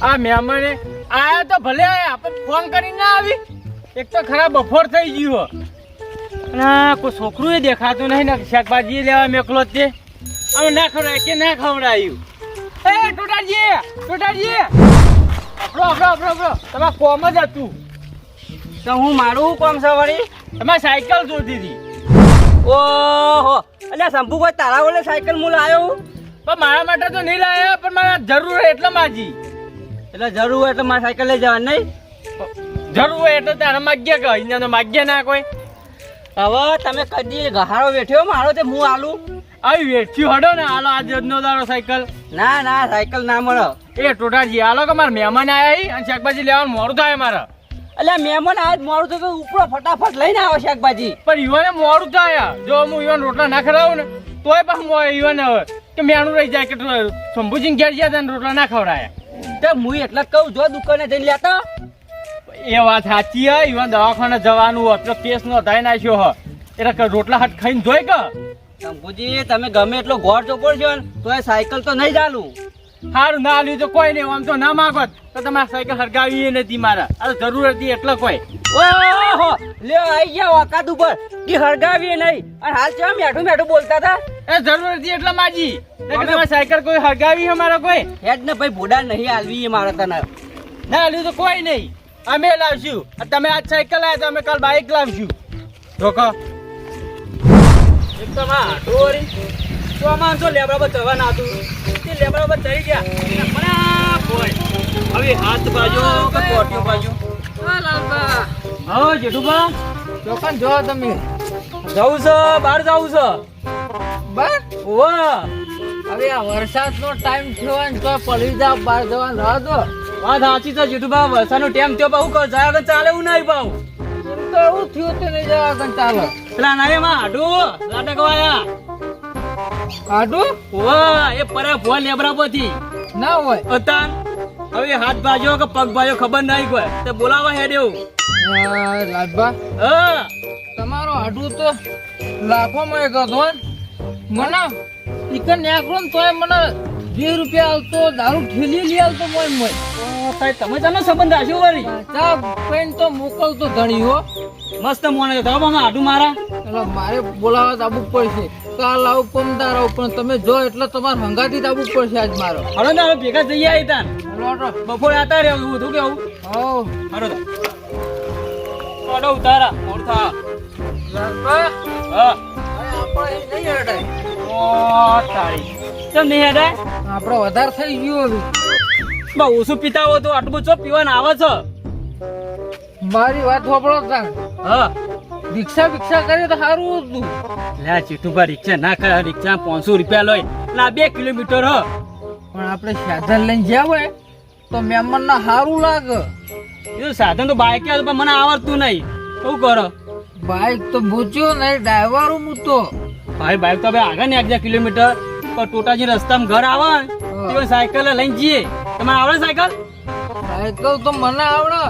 આ મહેમાને આયા તો ભલે આપણે ફોન કરીને ના આવી. એક તો ખરાબ બફોર થઈ ગયો અને કોઈ છોકરું એ દેખાતું નહીં ને શાકભાજી લેવા મેકલો તે હવે ના ખવડાય કે ના ખવડાયું. એ ટોટાજી આપણો તમારે કોમ જ હતું. તો હું મારું કોમ છે વળી? તમારે સાયકલ જોતી હતી. ઓહો અલ્યા શંભુ કોઈ તારા વડે સાયકલ હું લાવ્યો હું? પણ મારા માટે તો નહીં લાયા, પણ મારા જરૂર હોય એટલે માજી. એટલે જરૂર હોય એટલે મારે સાયકલ લઈ જવા નહીં? જરૂર હોય એટલે તારા માગ્ય કે અહીંયા તો માગ્ય ના કોઈ. હવે તમે કદી ગહારો વેઠ્યો મારો તે હું આલું? આવી વેચ્યું હડો ને હાલો આજ નો દાડો સાયકલ. ના સાયકલ ના મળે. એ ટોટાજી હાલો કે મારા મહેમાન આયા અને શાકભાજી લેવાનું મોડું થાય મારે. એટલે મહેમાન આજ મોડું તો ઉપરો ફટાફટ લઈને આવો શાકભાજી. પણ યુવાને મોડું થાય. જો હું યુવાન રોટલા ના ખવડાવું ને તોય પણ યુવાને કે મેણું રહી જાય કે શંભુજી ઘેર ગયા હતા રોટલા ના ખવડાયા. તો હું એટલે કહું જો દુકાને જઈને લેતા. એ વાત સાચી હે. યુવાન દવાખાને જવાનું હોય તો કેસ નો થાય નાખ્યો હો એટલે રોટલા હાથ ખાઈને જોઈ કે. શંભુજી તમે ગમે એટલો ગોળ ચોપડો છો ને તો એ સાયકલ તો નહીં ચાલુ. સારું ના લ્યું તો કોઈ નહીં. આમ તો ના માગત તો તમારે સાયકલ હરગાવી નથી મારા. આ જરૂર હતી એટલે કોઈ. ઓહો લ્યો આઈ ગયા વાકાત ઉપર કે હરગાવીએ નહીં અને હાલ કેવા મેઠું બોલતા હતા. એ જરૂર હતી એટલે માજી. તમારે સાયકલ કોઈ હરગાવી છે મારા કોઈ? હેડ ને ભાઈ ભોડા નહીં હાલવી મારા તને. ના લ્યું તો કોઈ નહીં. અમે લાવશું. તમે આજ સાયકલ લાવ્યા તો અમે કાલ બાઇક લાવશું. રોકો એક તો માં ડોરી તો આમાં તો લેબડા પર ચડવાના હતું તે લેબડા પર ચડી ગયા મને બોય હવે હાથ બાજુ કે કોટિયો બાજુ. હા લાલબા હો જેઠુબા ચોકન જો તમે જાઉં છે બહાર જાઉં છે બસ. ઓવા હવે આ વરસાદનો ટાઈમ થયો ને તો પડી જાવ બહાર જવાનું રાહ દો. વાત સાચી છે જેઠુબા વરસાદનો ટાઈમ થયો બહુ કર જાય આગળ ચાલે એવું નહીં પાઉં તો એવું થયું તો નહીં જવા કન ચાલો. પેલા ના માં આડું લાટકવાયા આડું ઓવા એ પરે ફોન લેબડા પરથી ના હોય અતાન હવે હાથ ભાજો કે પગ ભાજો ખબર નહીં કોઈ તે બોલાવા હેડ એવું. લાલબા હા તમારો આડું તો લાખોમાં એક હતો મને ચિકન નાખલો ને તોય મને 2 રૂપિયા આવતો દારૂ ઠેલી લઈ આવતો મોય મોય. તમે જાનો સંબંધ રાખ્યો વળી ચા પેન તો મોકલતો ધણી હો મસ્ત મોને તો બાબા આડું મારા એટલે મારે બોલાવા જ આવવું પડશે. કાલ આવું પમદાર આવું પણ તમે જો એટલે તમારે હંગાથી જ આવવું પડશે આજ મારો. હલો ને ભેગા જઈએ આવી તાન લોટો બપોરે આતા રહેવું બધું કેવું હો હલો તો ઉતારા મોડ થા લાલબા હા આપણે નહીં હટાય. ઓ તારી કેમ નહીં હેડે આપણે વધારે થઈ ગયું હવે. બા ઓછું પીતા હો તો આટલું બધું પીવાના આવે છે. મારી વાત સાંભળો તાણ. હા રિક્ષા કરીએ તો સારું હતું. લે ચીઠુભા રિક્ષા ના કરે રિક્ષા 500 રૂપિયા લોય ના 2 કિલોમીટર હ પણ આપણે સાધન લઈને જ્યાં હોય તો મહેમાન ના સારું લાગે. એ સાધન તો બાઈક પણ મને આવડતું નહીં શું કરો બાઈક તો મૂચ્યો નહીં ડ્રાઈવર હું તો ભાઈ બાઈક તો હવે આગળ ને 1 કિલોમીટર પણ ટોટાજી રસ્તામાં ઘર આવે ને તો સાયકલ લઈને જઈએ. તમારે આવડે સાયકલ? સાયકલ તો મને આવડે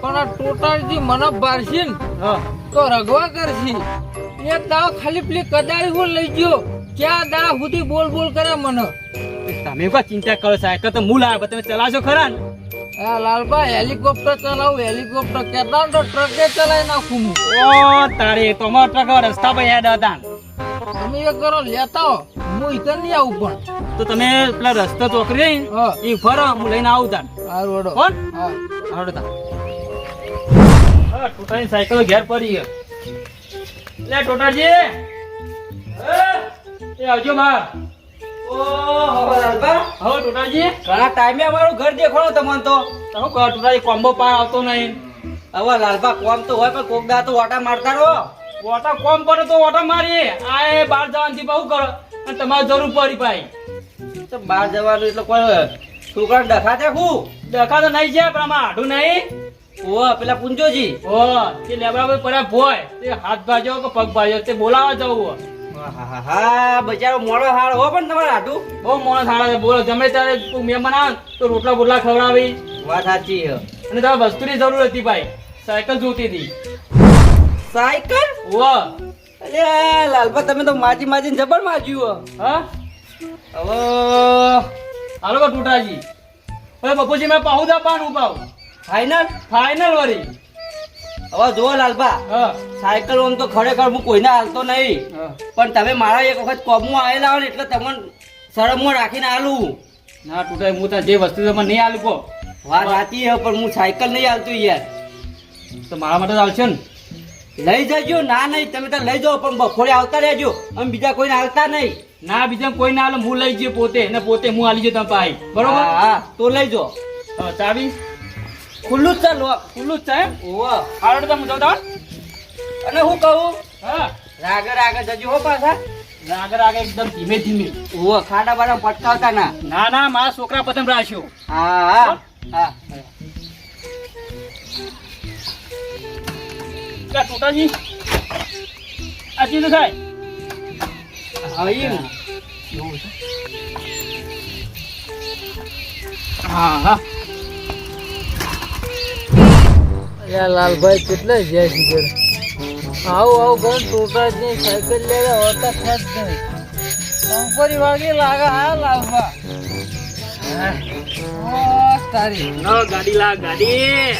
પણ આ ટોટાજી મને બારશે ને હા તો રગવા કરશી. એક દાવ ખાલી પેલી કદાળી હું લઈ ગયો ક્યાં દા સુધી બોલ કરે મને. તમે કોઈ ચિંતા કરો સાયકલ તો હું લાવે તમે ચલાવશો ખરા ને? આ લાલબા હેલિકોપ્ટર ચલાવું હેલિકોપ્ટર કેતા તો ટ્રકે ચલાવી નાખું હું. ઓ તારે તમારો ટ્રક રસ્તા પર યાદ હતા તમે એ કરો લેતા હો હું ઇકન નહીં આવું પણ. તો તમે પેલા રસ્તો ચોકરી રહી હા એ ફરો હું લઈને આવું તાન સારું વડો. કોણ હા આવડો તા હા ટોટાની સાયકલ ઘેર પડી ગયો લે ટોટાજી એ આવજો બહાર. ઓ લાલબા હો ટોટાજી ઘણા ટાઈમે અમારું ઘર દેખાડો તમને તો શું કહો ટોટાજી કોમ્બો પાર આવતો નહીં. હવે લાલબા કોમ તો હોય પણ કોક દા તો ઓટા મારતા રહો. ઓટા કોમ પડે તો ઓટા મારીએ આ એ બહાર જવાથી બહુ કરો અને તમારે જરૂર પડી ભાઈ તો બહાર જવાનું એટલે કોઈ છોકરા ડખા છે હું ડખા તો નહીં છે પણ આમાં આઢું નહીં. ઓ પેલા પુંજોજી ઓ તે લેબડા પર પડ્યા ભોય તે હાથ ભાજો કે પગ ભાજો તે બોલાવા જવું. હા બચારો મોડો હાળ હો પણ તમારે આઢું બહુ મોડો હાળ છે. બોલો જમે ત્યારે મહેમાન આવે તો રોટલા બોટલા ખવડાવી વાત સાચી છે. અને તમારે વસ્તુની જરૂર હતી ભાઈ સાયકલ જોતી હતી. સાયકલ ઓ અરે લાલબા તમે તો માજીને જબર માજ્યું. હા હવે હાલો કો ટૂટાજી હવે બપોરજી મેં પાહુ દા પાન ઉપાવ ફાઈનલ ફાઇનલ વરી. હવે જુઓ લાલભા, હા સાયકલ આમ તો ખરેખર હું કોઈને હાલતો નહીં, હા. પણ તમે મારા એક વખત કોમમાં આવેલા હો ને એટલે તમને શરમમાં રાખીને આલું. ના તૂટે હું તો જે વસ્તુ તમે નહીં આલું કહો વાત સાચી છે, પણ હું સાયકલ નહીં હાલતું યાર. તો મારા માટે તો આવશે ને. લઈ જજો. ના નહીં, તમે તો લઈ જાઓ, પણ બપોરે આવતા રહેજો. અમે બીજા કોઈને હાલતા નહીં. ના બીજા કોઈ ના આલે, હું લઈ જઈએ પોતે ને પોતે હું આલી જઈએ તમે પાઈ. બરોબર. હા, હા, તો લઈ જાઓ. હા, ચાવી ખુલ્લું જ ચાલો. ખુલ્લું જ છે એમ? ઓવા. હાલો તો હું જાઉં તાણ. અને હું કહું, હા રાગે રાગે જજો હો પાછા. આગળ આગળ એકદમ ધીમે ધીમે. ઓવા, ખાડા બાડા પટકાવતા ના. ના ના મારા છોકરા પતંગ રાખ્યો. હા, હા, હા. ક્યાં ટોટાજી આ ચીજ થાય. હવે એમ. હા હા યાર લાલભાઈ કેટલા જાય છે ઘરે આવું ઘર ટોટા જ નહીં સાયકલ લેવા હોતા ખેંચ નહીં કંકોરી વાગી લાગે હા લાલભા તારી ગાડી લા ગાડી.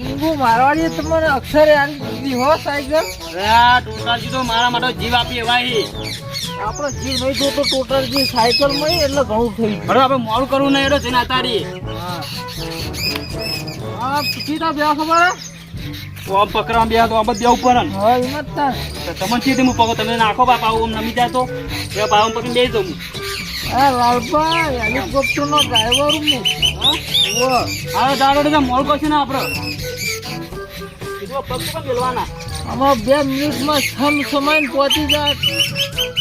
ઈંગુ મારવાડી તમને અક્ષરે આની દીધી હો સાયકલ અરે ટોટાજી તો મારા માટે જીવ આપી ભાઈ. આપણો જીવ નહીં જોતો ટોટલજી સાયકલ મળી એટલે ઘણું થઈ ગયું બરાબર આપણે મોડું કરવું નહીં એટલે જઈને આતારી. હા સીધા બે ખબર કોમ પકડવા બે તો આપણે દેવું પડે ને. હા એમ જ થાય તો તમને ચીથી હું પકડો તમે નાખો બાપા આવું નમી જાય તો એ પાવન પકડીને બેસી દઉં. હા લાલભા હેલિકોપ્ટર નો ડ્રાઈવર હું હા દાડો મોડ કરશે ને આપણે પગ પણ મેળવાના. આમાં 2 મિનિટમાં સમ સમય પહોંચી જાય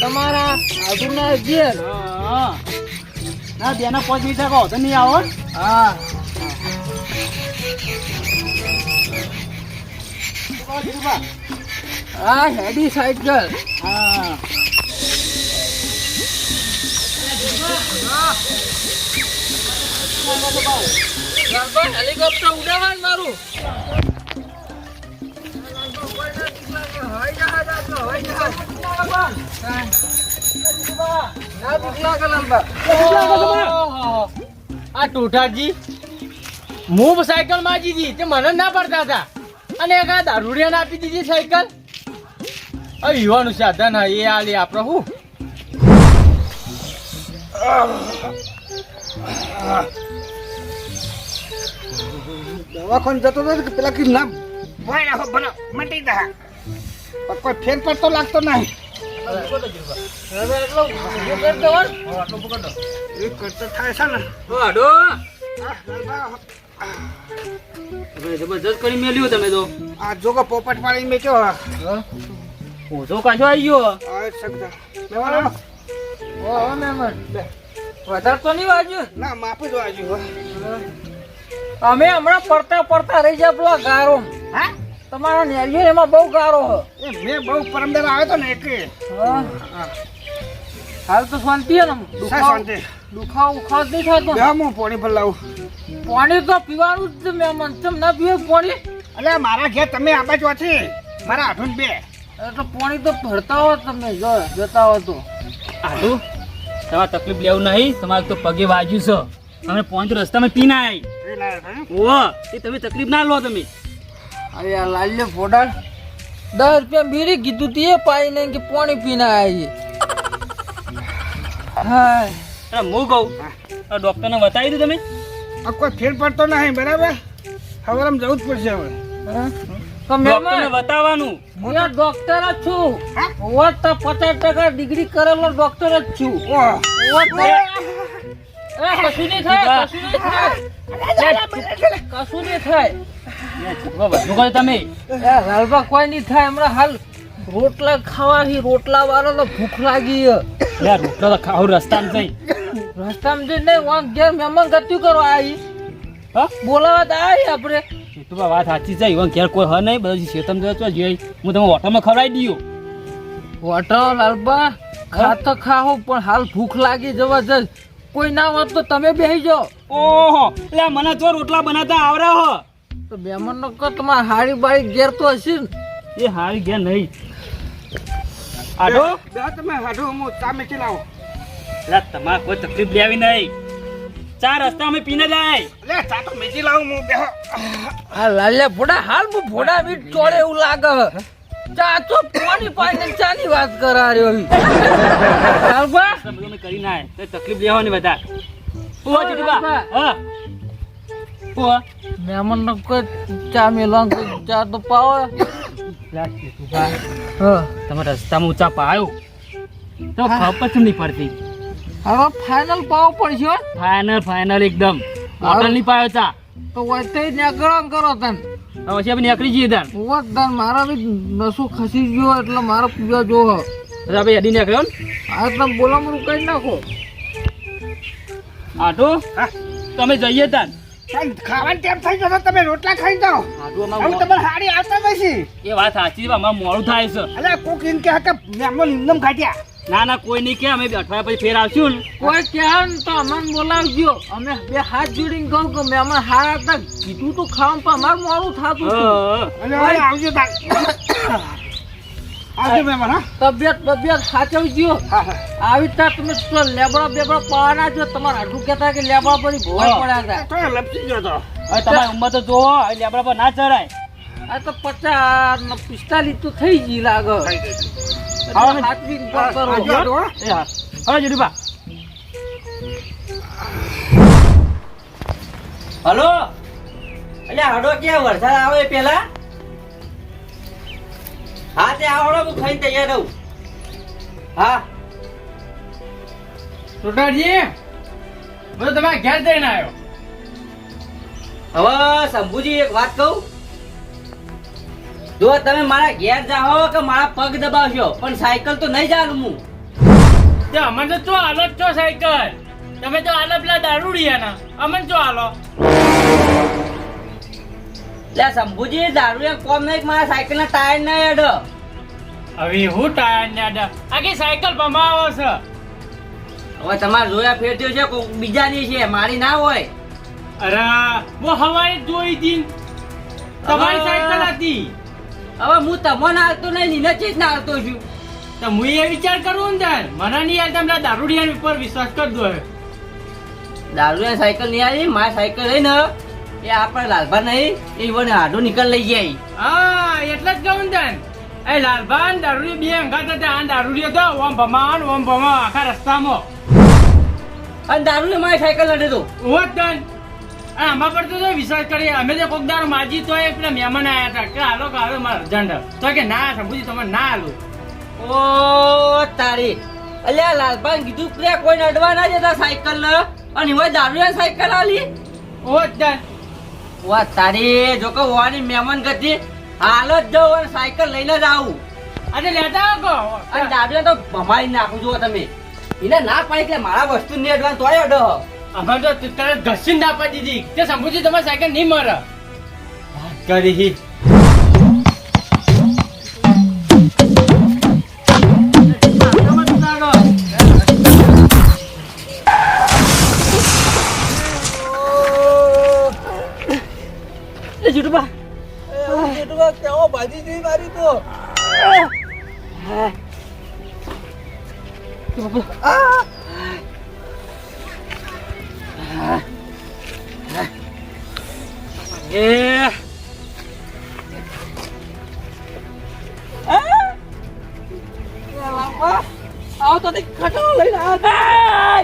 તમારા આજુના ઘેર હા ના બેના 5 મિનિટ કહો તો નહીં આવો. હા હા હેડી સાયકલ હા હેલિકોપ્ટર ઉડાવવા મારું આ ટોઠાજી હું સાયકલ માજી હતી તે મને ના પડતા હતા અને એક આ દારૂડિયાને આપી દીધી સાયકલ. યુવાનું સાધન હા એ આલી આપણે હું દવાખાને જતો હતો કે પેલા કીધું ના ભાઈ રાખો બનો મટી જા પણ કોઈ ફેર પડતો લાગતો નહીં એ કરતો થાય છે ને હાડો આ લાલભા, જબરજસ્ત કરી મેલ્યું તમે તો. આ જોગો પોપટ પાડી મેક્યો ઓછો કાચો આવી ગયો. આ શકતા લેવાનો ઓહો મહેમાન વધારે તો નહીં વાગ્યું ના માપી દો આજુ અમે હમણાં પડતા રહી જાય પેલા ગારો હા તમારા નેરિયો એમાં બહુ ગારો હ એ મેં બહુ પરમદાર આવ્યો તો ને એટલે હાલ તો શાંતિ હે ને સા શાંતિ દુખાવો ઉખાવ નહીં થતો બે હું પાણી પર લાવું પાણી તો પીવાનું જ છે મહેમાન તમે ના પીવે પાણી અલે મારા ઘેર તમે આ બાજુ છે મારા આઠું બે એટલે પાણી તો ભરતા હો તમે જો જતા હો તો હાડો તમારે તકલીફ લેવું નહીં, તમારે તો પગે વાગ્યું છે. અમે 5 રસ્તામાં પીને આવી. એ લાયા હતા, ઓ એ તમે તકલીફ ના લો તમે. અરે આ લાલ્યો ફોડા 10 રૂપિયા બીડી કીધું તી એ પાઈ નહીં કે પાણી પીને આવી હા અરે હું કહું આ ડોક્ટરને બતાવી દીધું તમે. આ કોઈ ફેર પડતો નહીં બરાબર હવે આમ જવું જ પડશે હવે તો ડોક્ટરને મહેમાન બતાવવાનું. હું યાર ડોક્ટર જ છું હા? હું તો 50% ડિગ્રી કરેલો ડોક્ટર જ છું ઓહ કશું નહીં થાય કશું નહીં થાય કશું નહીં થાય શું કહો તમે? એ લાલબા કોઈ નહીં થાય હમણાં હાલ રોટલા ખાવાથી રોટલા વાળો તો ભૂખ લાગી હે. યાર રોટલો તો ખાવ રસ્તામાં જઈ. રસ્તામાં જઈને વાંક ઘેર મહેમાન ગતિ કરવા આવી હા બોલાવા તો આવી આપણે એ તો વાત સાચી છે. ઈવન ઘેર કોઈ હ નહીં, બધા શેતમ જતો જોઈ હું તમે હોટલમાં ખવડાવી દઉં. વટો લાલબા ખા તો ખાઓ પણ હાલ ભૂખ લાગી જબરજસ્ત કોઈ ના હોત તો તમે બેસી જાઓ ઓહો એટલે મને જો રોટલા બનાવતા આવડે હો. તો મહેમાન નો કહો તમારે હાડી બાડી ઘેર તો હશે ને એ હારી ઘેર નહીં. આડો બે તમે હાડો હું ચા મેકી લાવો એટલે તમારે કોઈ તકલીફ લેવી નહીં. ચા રસ્તા અમે પીને જાય. લે ચા તો મેજી લાવું હું બેહો. આ લાલ્યા ફોડા હાલ હું ફોડા બી ચોળે એવું લાગે ચા તો પાણી પાણી ચાની વાત કરા રહ્યો લાલભા બધું અમે કરી ના તો તકલીફ લેવાની બધા. ઓ જીતુભા હા ઓ મહેમાન નો કોઈ ચા મેલવા ચા તો પાવો જીતુભા હા તમે રસ્તામાં ઊંચા પાયો તો ખબર જ નહીં પડતી. હવે ફાઇનલ પાવો પડશે હો. ફાઇનલ એકદમ હોટલ ની પાયો ચા તો વચ્ચે નીકળો કરો તને હવે પછી આપણે નીકળી જઈએ તાર. વતન મારા બી નસો ખસી ગયો એટલે મારો પીવા જો આપણે હેડી નીકળ્યો ને આ તમે બોલામણું કઈ નાખો આટો હા તમે જઈએ તાર. ચાલ ખાવાનું ટાઈમ થઈ ગયો તો તમે રોટલા ખાઈ જાઓ. આટો હવે તમારે હાડી આવતા નથી. એ વાત સાચી છે અમારે મોડું થાય છે. અલે કોક એમ કે મહેમાન ઇન્દમ ખાટ્યા. ના કોઈ નહીં કે અમે અઠવાડિયા પછી ફેર આવશું ને. કોઈ કહે ને તો અમને બોલાવજો અમે બે હાથ જોડીને કહું કે મેં અમારે હારા હતા કીધું તું ખાવાનું પણ અમારે મોડું થતું હતું. અને હવે આવજો તાર. આવજો મહેમાન હા. તબિયત સાચવજો હા હા. આવી રીતના તમે તો લેબડા બેબડા પાવાના છો તમારે આટલું કહેતા કે લેબડા પર ભોય પડ્યા હતા તો લપસી ગયો તો. હવે તમારી ઉંમર તો જોવો એટલે આપણા પર ના ચડાય. આ તો 50 ને 45 તો થઈ ગઈ લાગે ખાઈ જજો. હવે હાથવી કરો આવજો હો. એ હા હવે જીતુભા હલો એટલે હાડો ક્યાં વરસાદ આવે પેલા હા તે આવડો હું ખાઈને તૈયાર રહું. હા ટોટાજી હું તમારા ઘેર જઈને આવ્યો. હવે શંભુજી એક વાત કહું જો તમે મારા ઘેર જાઓ કે મારા પગ દબાવશો પણ સાયકલ તો નહીં જાણું હું. તે અમને તો ચો હાલો જ છો સાયકલ. તમે તો હાલો પેલા દારૂડિયાના અમને ચો હાલો. એટલે શંભુજી દારૂ કોમ નહીં મારા સાયકલ ના ટાયર ના હેડ. હવે હું ટાયર ને આડા આખી સાયકલ ભમાવો છે. હવે તમારે જોયા ફેરત્યો છે કોક બીજાની છે મારી ના હોય. અરે હું હવારે જ જોઈ હતી તમારી સાયકલ હતી. હવે હું તમને હાલતો નહીં નીને ચીજ ના હાલતો છું. તો હું એ વિચાર કરું ને તાર મને નહીં યાર તમે દારૂડિયા ઉપર વિશ્વાસ કરી દો. દારૂ સાયકલ નહીં આવી મારી સાયકલ રહી ને એ આપણે લાલભા નહીં એ મને હાડું નીકળ લઈ જાય. હા એટલે જ કહું ને તાન એ લાલભાન દારૂડી બે અંગાત હતા. આ દારૂડિયો તો ઓમ ભમા આખા રસ્તામાં અને દારૂ મારી સાયકલ લડે તો ઓવો જ તાન. અને આમાં પર તો વિશ્વાસ કરીએ અમે તો કોક દારૂ માજી તો પેલા મહેમાન આવ્યા હતા કે હાલો મારા અર્જન્ટ તો કે ના સમજી તમે ના હાલો. ઓ તારી અલ્યા લાલભાઈ કીધું કે કોઈ અડવા ના જતા સાયકલ ને અને એમાં દારૂ સાયકલ આલી. ઓવો જ તાન. વાહ તારી જો કે વાની મહેમાન ગતિ હાલ જ જાઉં અને સાયકલ લઈને જ આવું આજે લેતા આવો અને દારૂ તો ભમાડી નાખું જુઓ તમે એને ના પાડી કે મારા વસ્તુ નહીં અડવા તોય અડો. અમે તો તરત ઘસીને ના પાડી દીધી તે સમજુજી તમારી સાયકલ નહીં મરે. કરી જીતુભા કેવો ભાજી જઈ મારી તો એ આવો તો ખટો લઈને આવ્યા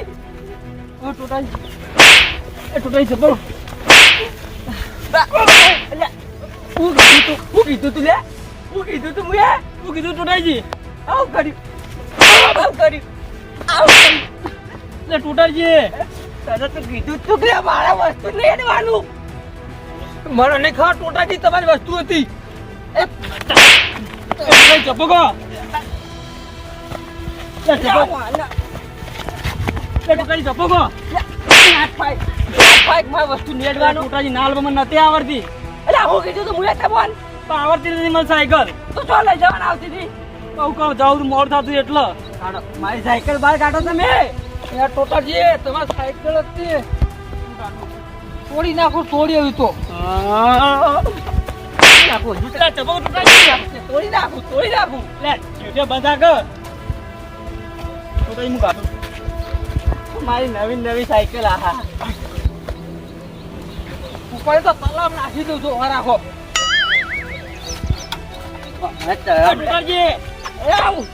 ટોટાઈ જબરો હું કીધું તું લે હું કીધું ટોટાઈજી આવું કર્યું લે ટોટાઈજી તને તો કીધું તું કે મારા વસ્તુ લઈ આવવાનું મને નહીં ખબર ટોટાજી તમારી વસ્તુ હતી જબકો મારી વસ્તુ નેડવાનું ટોટાજી નાલ મને નથી આવડતી. એટલે હું કીધું તું મુએ તમને તો આવડતી નથી મને સાયકલ. તું ચો લઈ જવાના આવતી હતી કહું જાઉં મોડ થતું એટલે મારી સાયકલ બહાર કાઢો તમે યાર ટોટાજી તમારી સાયકલ હતી તોડી નાખો તોડી આવી તો તોડી નાખું લે બધા કર ટોટાજી હું કાઢું મારી નવી સાયકલ આહા ઉપર તો તલાવ નાખી દઉં છું રાખો ટોટાજી એ આવું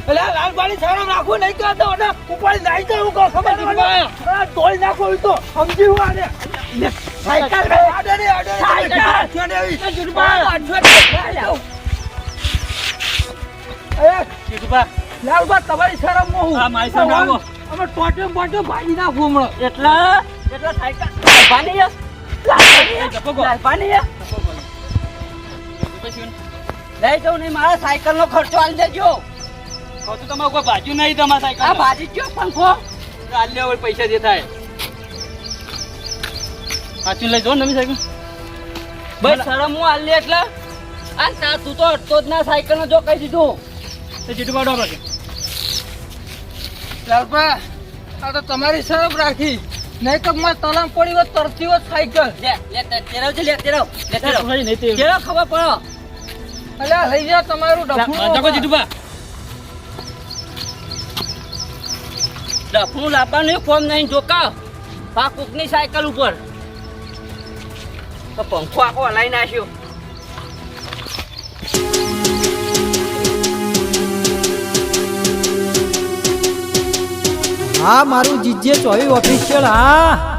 લાલબાની સારો રાખો નહીં કરતો ઉપર નાઈ તો હું ખબર તોડી નાખો તો સમજી હું આને સાયકલ લાલબા તમારી શરમ મોહું મારી શરમ રાખો. અમે ટોટે બોટે ભાજી નાખું હમણાં એટલા સાયકલ લાલબાની લઈ જાઉં નહીં મારા સાયકલ નો ખર્ચો આલી દેજો તો તમારે કોઈ બાજુ નહીં તમારા આ સાયકલ ભાજી ગયો પંખો આલ્યા હોય પૈસા જે થાય સાચું લઈ જો નવી સાયકલ બસ શરમ હું આલી એટલે આ તા તું તો અડતો જ ના સાયકલ નો જો કહી દીધું તો જીટુ પાડો આપણે લાલબા આ તો તમારી શરમ રાખી નહીં તો મારે તલામ પડી હોત તરતી હોત સાયકલ તેરાવ તેરાવ નહીં તે તેરાવ ખબર પડો અલ્યા લઈ જા તમારું જાગો જીટુબા ડફનું લાવવાનું ફોર્મ નહીં જોકા આ કોકની સાયકલ ઉપર તો પંખો આખો હલાઈ નાખ્યો હા મારું જીજે ચોવી ઓફિશિયલ હા